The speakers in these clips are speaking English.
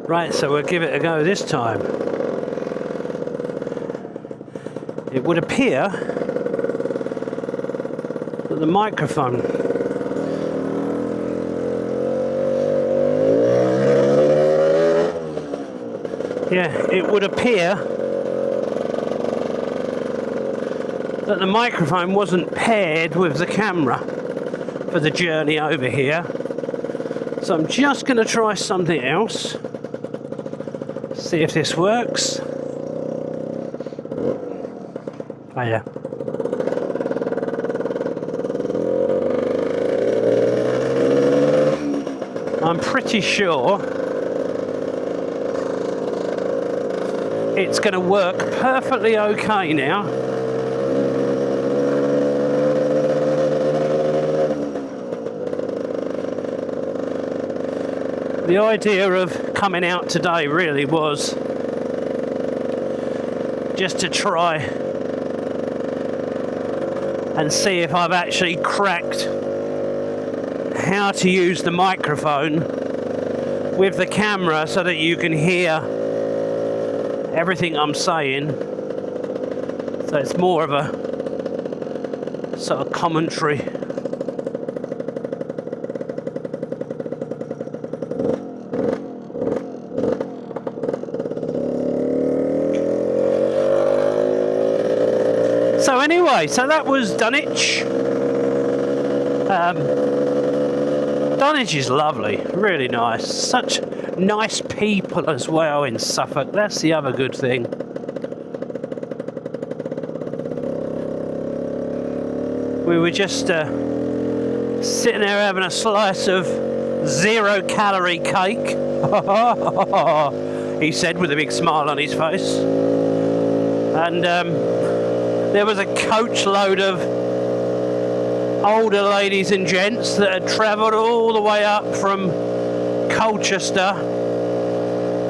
Right, so we'll give it a go this time. It would appear that the microphone it would appear that the microphone wasn't paired with the camera for the journey over here. So I'm just going to try something else. See if this works. Oh yeah. I'm pretty sure it's going to work perfectly okay now. The idea of coming out today really was just to try and see if I've actually cracked how to use the microphone with the camera so that you can hear everything I'm saying. So it's more of a sort of commentary. So anyway, so that was Dunwich. Dunwich is lovely, really nice. Such nice people as well in Suffolk. That's the other good thing. We were just sitting there having a slice of 0-calorie cake. He said with a big smile on his face. And there was a coach load of older ladies and gents that had travelled all the way up from Colchester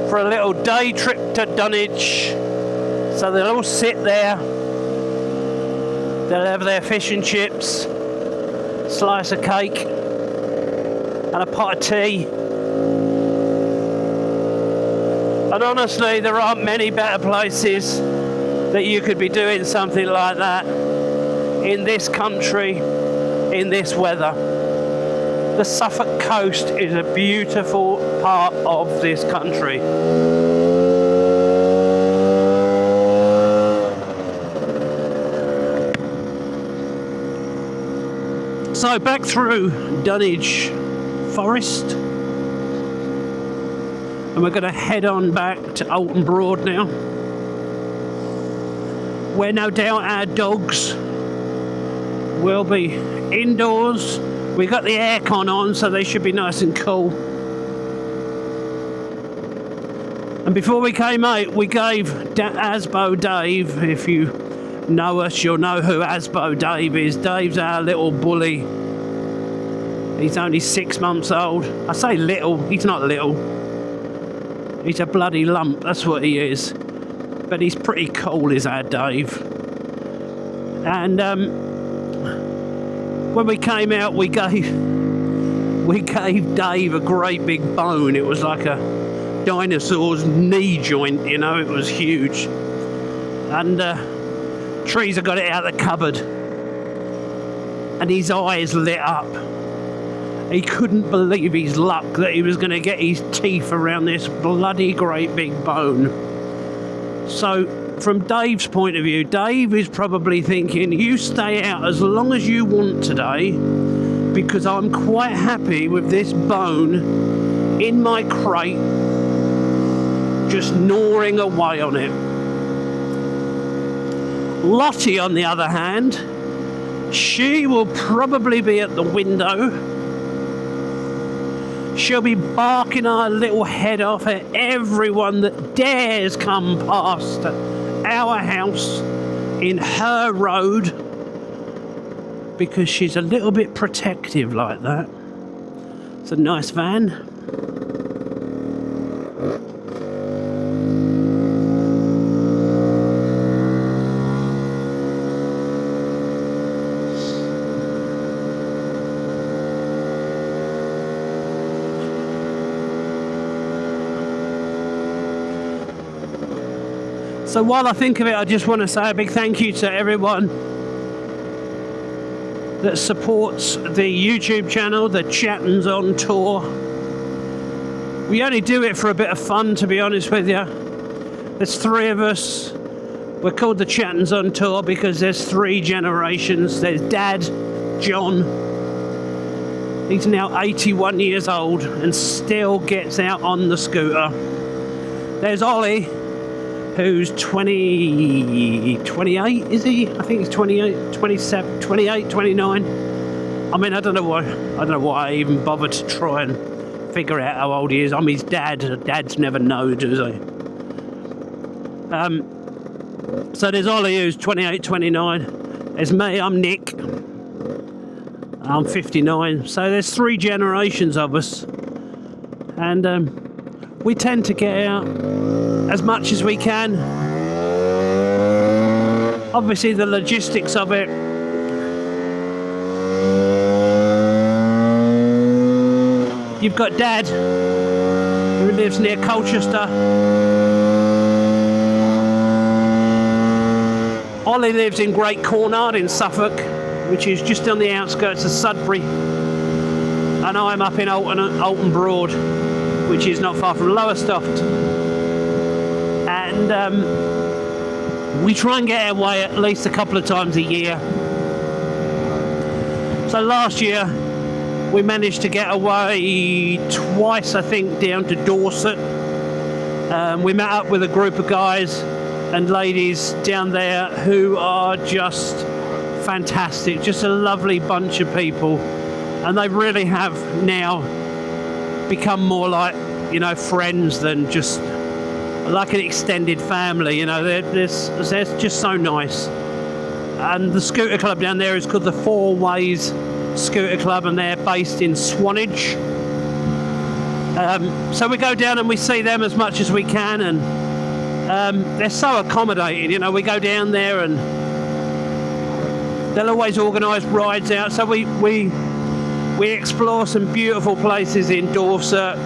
for a little day trip to Dunwich. So they'll all sit there, they'll have their fish and chips, slice of cake and a pot of tea. And honestly, there aren't many better places that you could be doing something like that in this country, in this weather. The Suffolk coast is a beautiful part of this country. So back through Dunwich Forest, and we're going to head on back to Alton Broad now, where no doubt our dogs will be indoors. We got the aircon on, so they should be nice and cool. And before we came out, we gave Asbo Dave, if you know us, you'll know who Asbo Dave is. Dave's our little bully. He's only 6 months old. I say little, he's not little. He's a bloody lump, that's what he is. But he's pretty cool, is our Dave. And when we came out, we gave Dave a great big bone. It was like a dinosaur's knee joint, you know, it was huge. And Teresa got it out of the cupboard, and his eyes lit up. He couldn't believe his luck that he was going to get his teeth around this bloody great big bone. So from Dave's point of view, Dave is probably thinking, you stay out as long as you want today, because I'm quite happy with this bone in my crate, just gnawing away on it. Lottie, on the other hand, she will probably be at the window. She'll be barking her little head off at everyone that dares come past our house in her road, because she's a little bit protective like that. It's a nice van. So while I think of it, I just want to say a big thank you to everyone that supports the YouTube channel, the Chatton's on Tour. We only do it for a bit of fun, to be honest with you. There's 3 of us. We're called the Chatton's on Tour because there's 3 generations. There's Dad, John. He's now 81 years old and still gets out on the scooter. There's Ollie, who's 28, is he? I think he's 28, 27, 28, 29. I mean, I don't know why I even bothered to try and figure out how old he is. I'm his dad. Dads never know, do they? So there's Ollie, who's 28, 29. There's me, I'm Nick. I'm 59. So there's 3 generations of us. And we tend to get out as much as we can. Obviously the logistics of it, you've got Dad, who lives near Colchester. Ollie lives in Great Cornard in Suffolk, which is just on the outskirts of Sudbury. And I'm up in Alton Broad, which is not far from Lowestoft. And we try and get away at least a couple of times a year. So last year we managed to get away twice, I think, down to Dorset. We met up with a group of guys and ladies down there who are just fantastic, just a lovely bunch of people, and they really have now become more like, you know, friends than just like an extended family. You know, they're just so nice. And the scooter club down there is called the Four Ways Scooter Club, and they're based in Swanage. So we go down and we see them as much as we can, and they're so accommodating. You know, we go down there and they'll always organise rides out. So we explore some beautiful places in Dorset.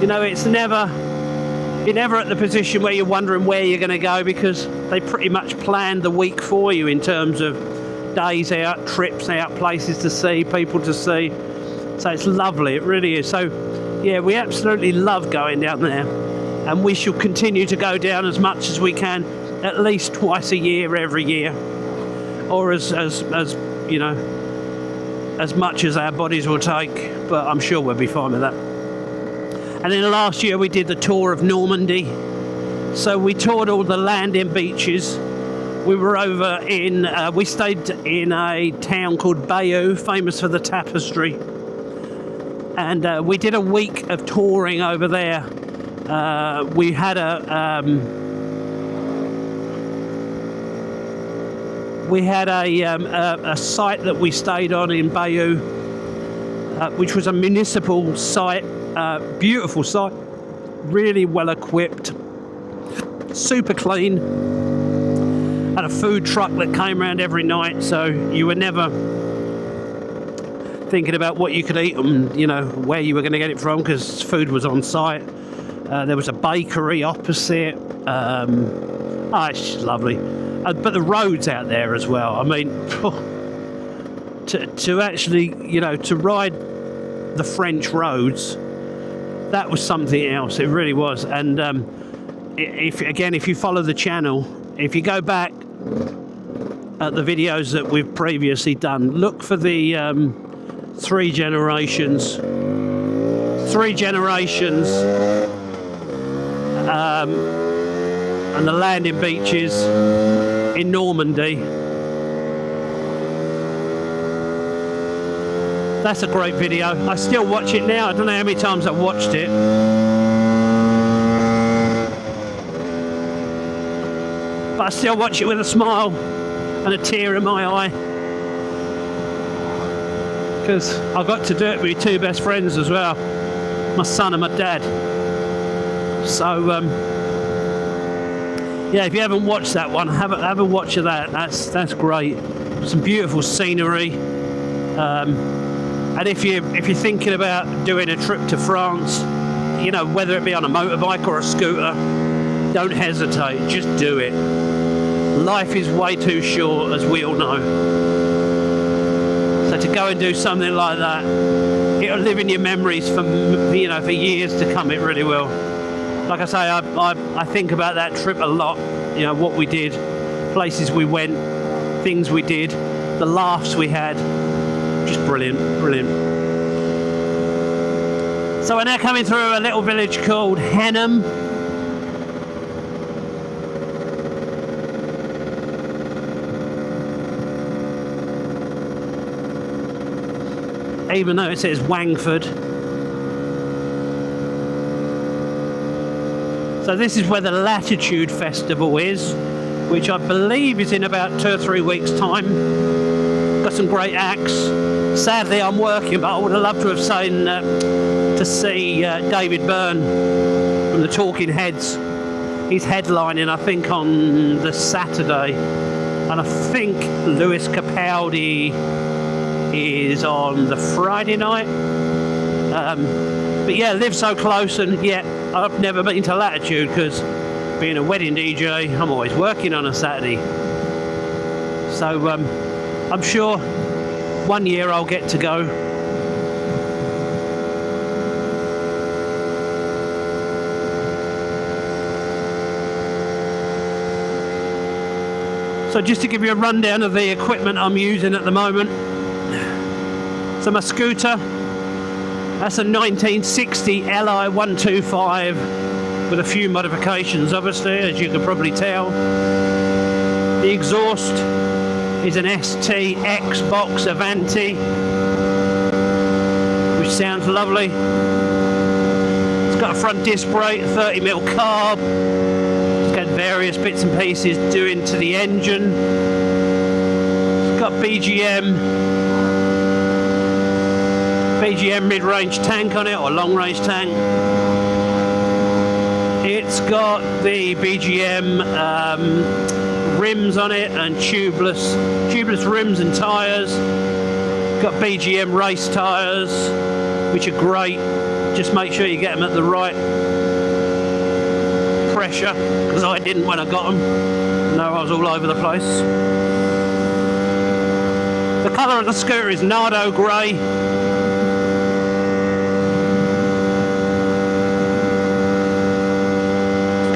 You know, you're never at the position where you're wondering where you're going to go, because they pretty much plan the week for you in terms of days out, trips out, places to see, people to see. So it's lovely, it really is. So yeah, we absolutely love going down there, and we shall continue to go down as much as we can, at least twice a year, every year, or as you know, as much as our bodies will take. But I'm sure we'll be fine with that. And then last year we did the tour of Normandy. So we toured all the landing beaches. We were over in, we stayed in a town called Bayeux, famous for the tapestry. And we did a week of touring over there. We had a site that we stayed on in Bayeux, which was a municipal site. Beautiful site, really well equipped, super clean, had a food truck that came around every night, so you were never thinking about what you could eat and, you know, where you were going to get it from, because food was on site. There was a bakery opposite. It's just lovely. But the roads out there as well, I mean, to actually, you know, to ride the French roads, that was something else. It really was. And if you follow the channel, if you go back at the videos that we've previously done, look for the 3 generations, and the landing beaches in Normandy. That's a great video. I still watch it now. I don't know how many times I've watched it. But I still watch it with a smile and a tear in my eye. Because I got to do it with 2 best friends as well. My son and my dad. So, yeah, if you haven't watched that one, have a watch of that. That's great. Some beautiful scenery. And if you're thinking about doing a trip to France, you know, whether it be on a motorbike or a scooter, don't hesitate, just do it. Life is way too short, as we all know. So to go and do something like that, it'll live in your memories for, you know, for years to come. It really will. Like I say, I think about that trip a lot. You know, what we did, places we went, things we did, the laughs we had. Just brilliant, brilliant. So we're now coming through a little village called Hannam. Even though it says Wangford. So this is where the Latitude Festival is, which I believe is in about 2 or 3 weeks' time. Got some great acts. Sadly, I'm working, but I would have loved to have seen to see David Byrne from the Talking Heads. He's headlining, I think, on the Saturday, and I think Lewis Capaldi is on the Friday night. But yeah, live so close, and yet I've never been to Latitude because being a wedding DJ, I'm always working on a Saturday. So I'm sure one year I'll get to go. So just to give you a rundown of the equipment I'm using at the moment. So my scooter, that's a 1960 Li 125 with a few modifications, obviously, as you can probably tell. The exhaust is an ST X-Box Avanti, which sounds lovely. It's got a front disc brake, 30mm carb. It's got various bits and pieces doing to the engine. It's got BGM mid-range tank on it, or long-range tank. It's got the BGM rims on it and tubeless rims and tyres. Got BGM race tyres, which are great. Just make sure you get them at the right pressure, because I didn't when I got them. No, I was all over the place. The colour of the scooter is Nardo grey.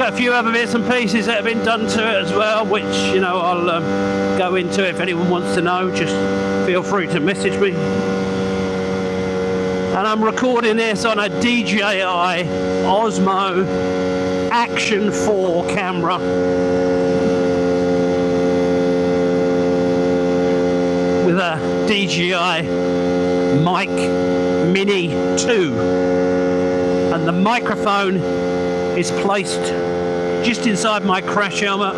A few other bits and pieces that have been done to it as well, which, you know, I'll go into. If anyone wants to know, just feel free to message me. And I'm recording this on a DJI Osmo Action 4 camera with a DJI Mic Mini 2, and the microphone is placed just inside my crash helmet.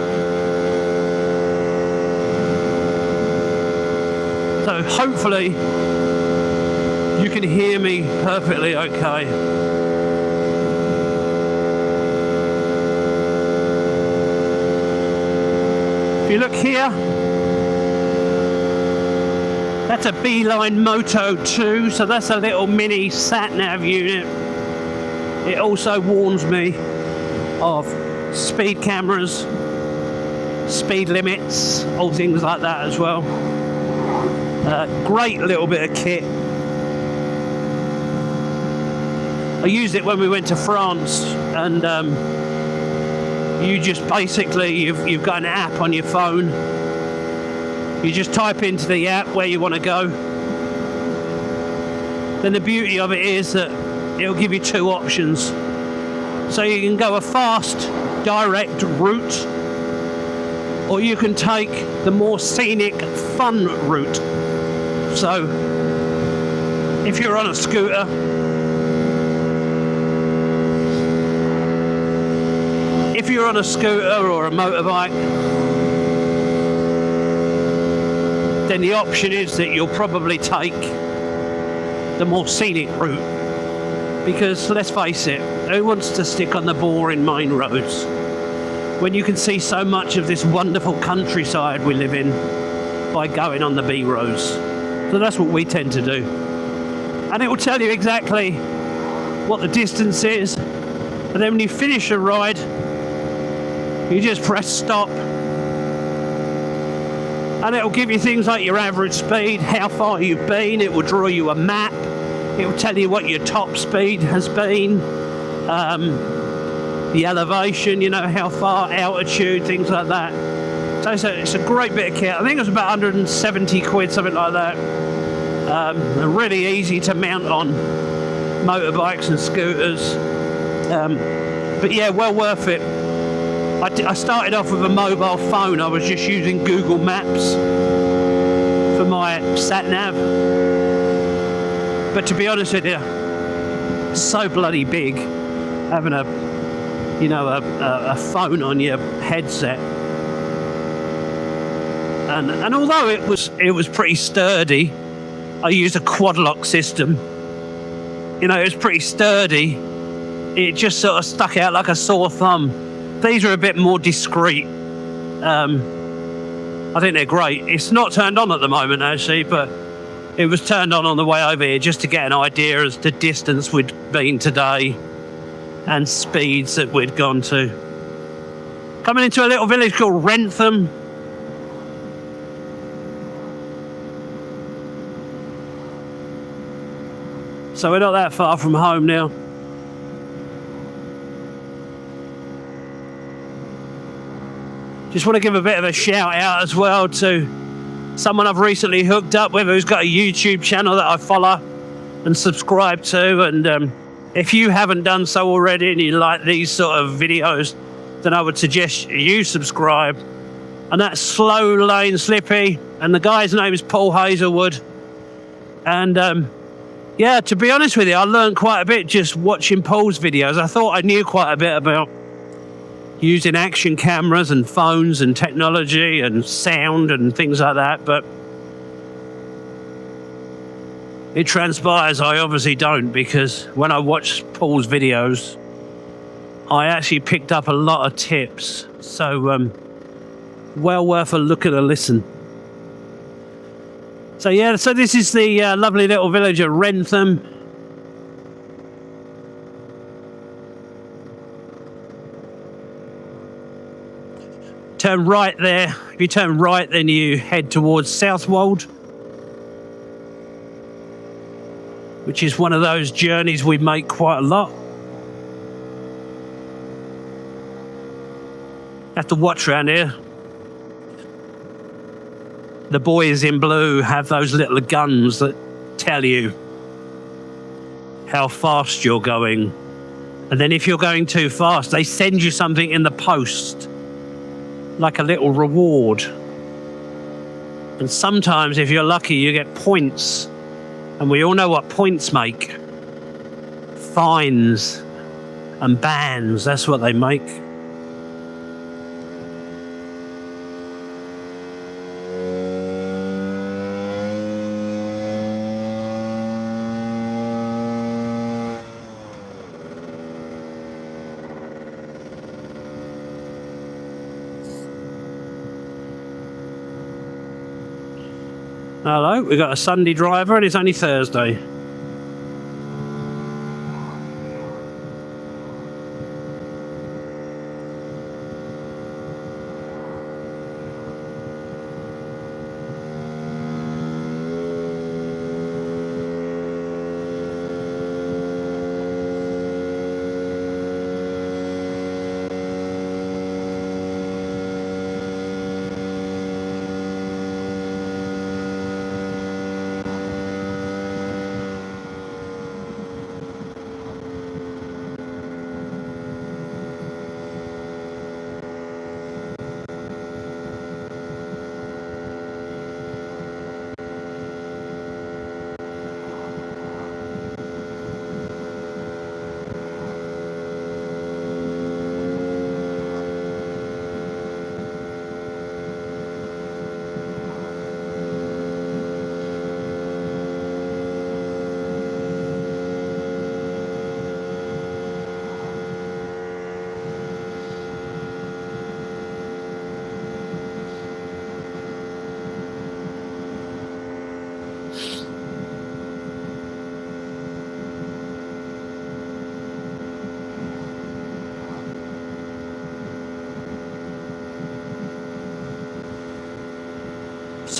So hopefully you can hear me perfectly okay. If you look here, that's a Beeline Moto 2, so that's a little mini sat-nav unit. It also warns me of speed cameras, speed limits, all things like that as well. Great little bit of kit. I used it when we went to France, and you just basically, you've got an app on your phone. You just type into the app where you want to go. Then the beauty of it is that it'll give you two options. So you can go a fast, direct route, or you can take the more scenic, fun route. So if you're on a scooter, or a motorbike, then the option is that you'll probably take the more scenic route. Because let's face it, who wants to stick on the boring main roads when you can see so much of this wonderful countryside we live in by going on the B roads? So that's what we tend to do. And it will tell you exactly what the distance is, and then when you finish a ride, You just press stop, and it'll give you things like your average speed, how far you've been. It will draw you a map. It will tell you what your top speed has been, the elevation, you know, how far, altitude, things like that. So it's a great bit of kit. I think it was about 170 quid, something like that. Really easy to mount on motorbikes and scooters. But yeah, well worth it. I started off with a mobile phone. I was just using Google Maps for my sat-nav. But to be honest with you, it's so bloody big having a phone on your headset. And although it was pretty sturdy, I used a quad lock system. You know, it was pretty sturdy. It just sort of stuck out like a sore thumb. These are a bit more discreet. I think they're great. It's not turned on at the moment, actually, but it was turned on the way over here just to get an idea as to distance we'd been today and speeds that we'd gone to. Coming into a little village called Wrentham. So we're not that far from home now. Just want to give a bit of a shout out as well to someone I've recently hooked up with who's got a YouTube channel that I follow and subscribe to. And if you haven't done so already and you like these sort of videos, then I would suggest you subscribe. And that's Slow Lane Slippy. And the guy's name is Paul Hazelwood. And yeah, to be honest with you, I learned quite a bit just watching Paul's videos. I thought I knew quite a bit about using action cameras and phones and technology and sound and things like that, but it transpires I obviously don't, because when I watched Paul's videos, I actually picked up a lot of tips. So well worth a look and a listen. So yeah, so this is the lovely little village of Wrentham. Turn right there. If you turn right, then you head towards Southwold, which is one of those journeys we make quite a lot. Have to watch around here. The boys in blue have those little guns that tell you how fast you're going. And then if you're going too fast, they send you something in the post, like a little reward. And sometimes, if you're lucky, you get points. And we all know what points make. Fines and bans, that's what they make. Hello, we've got a Sunday driver and it's only Thursday.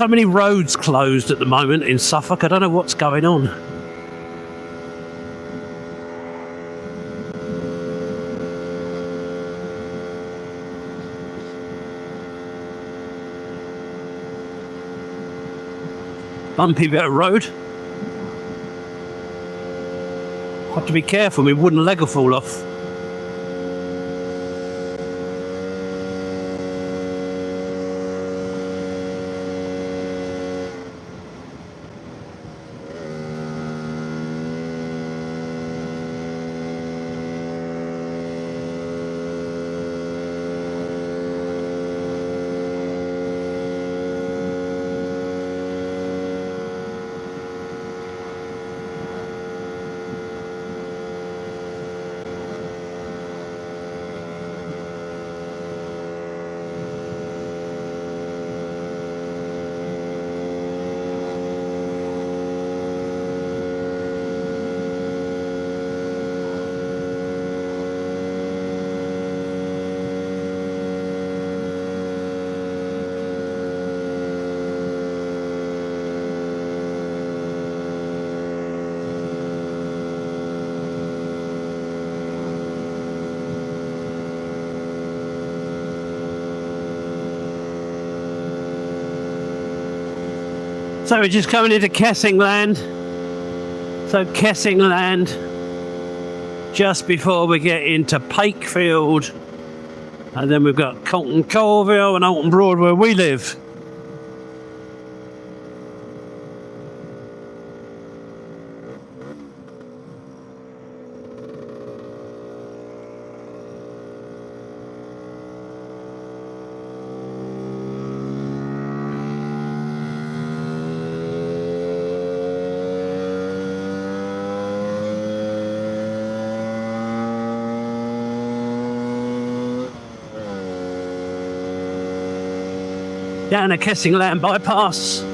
so many roads closed at the moment in Suffolk. I don't know what's going on. Bumpy bit of road. Have to be careful, my wooden leg will fall off. So we're just coming into Kessingland. So Kessingland, just before we get into Pakefield, and then we've got Colton Colville and Alton Broad where we live. Down a Kessingland bypass.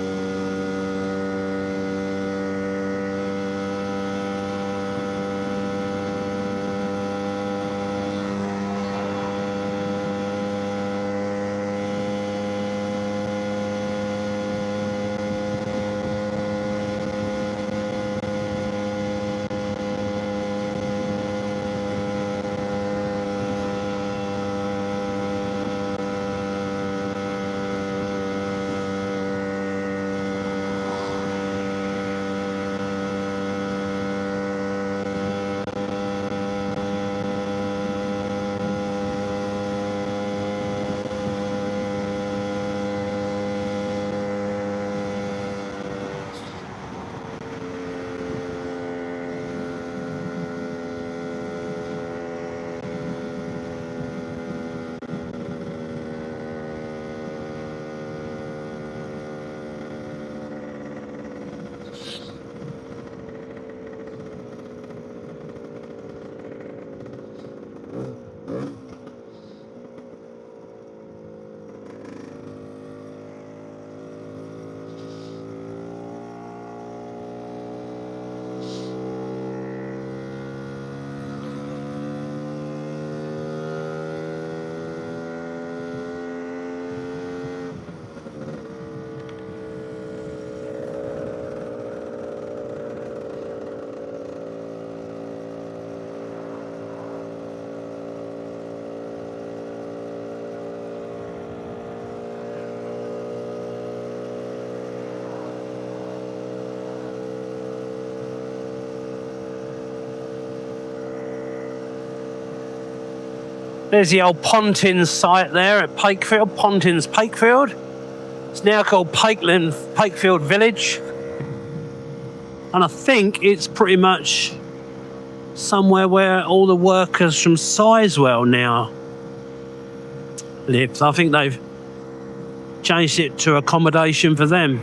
There's the old Pontins site there at Pakefield, Pontins Pakefield. It's now called Pakefield Village. And I think it's pretty much somewhere where all the workers from Sizewell now live. I think they've changed it to accommodation for them.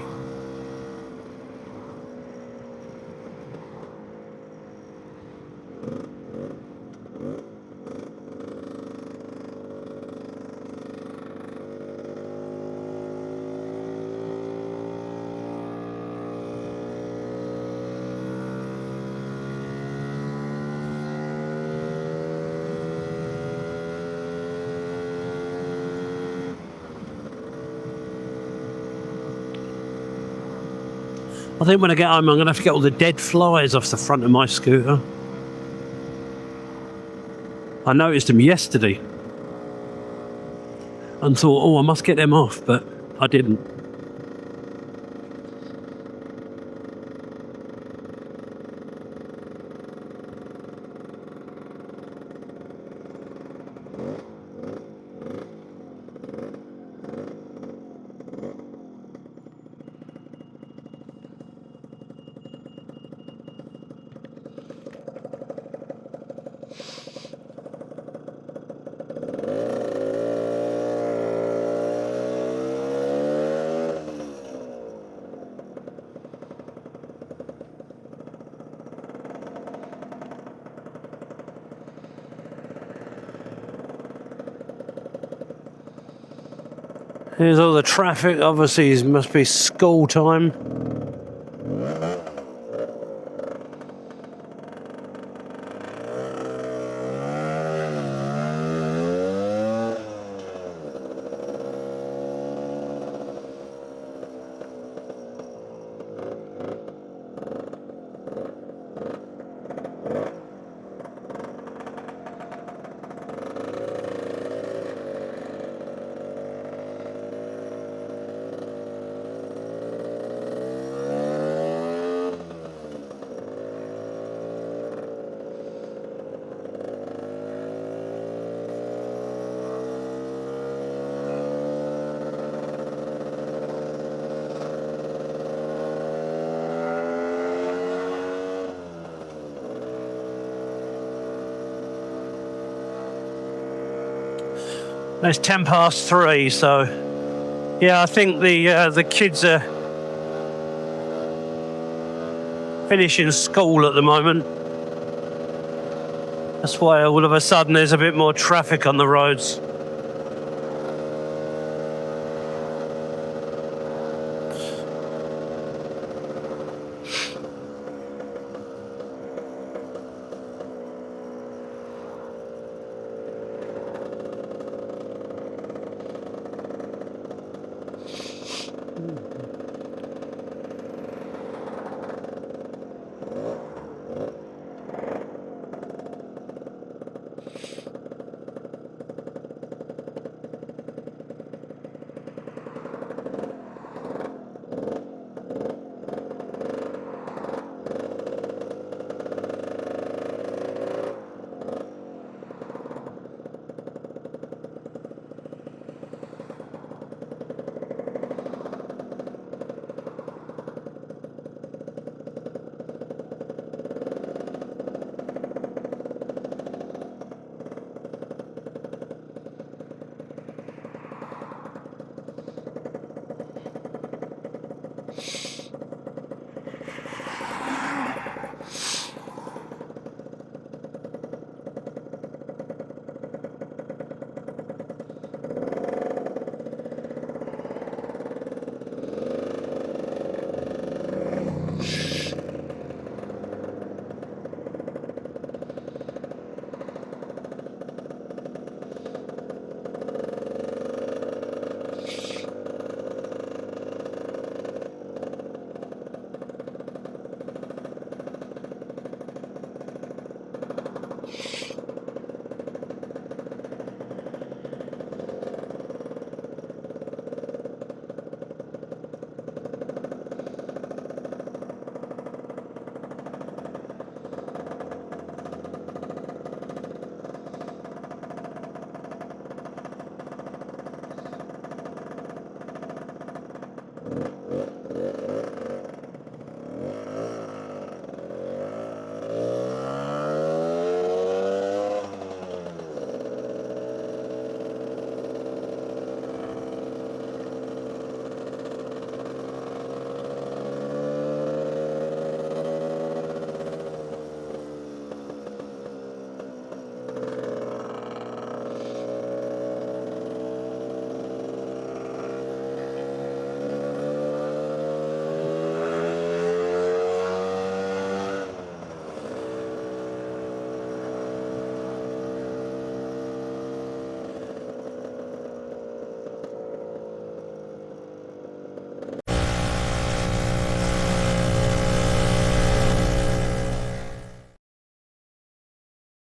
I think when I get home, I'm going to have to get all the dead flies off the front of my scooter. I noticed them yesterday and thought, oh, I must get them off, but I didn't. Here's all the traffic. Obviously, it must be school time. It's 3:10, so yeah, I think the kids are finishing school at the moment. That's why all of a sudden there's a bit more traffic on the roads.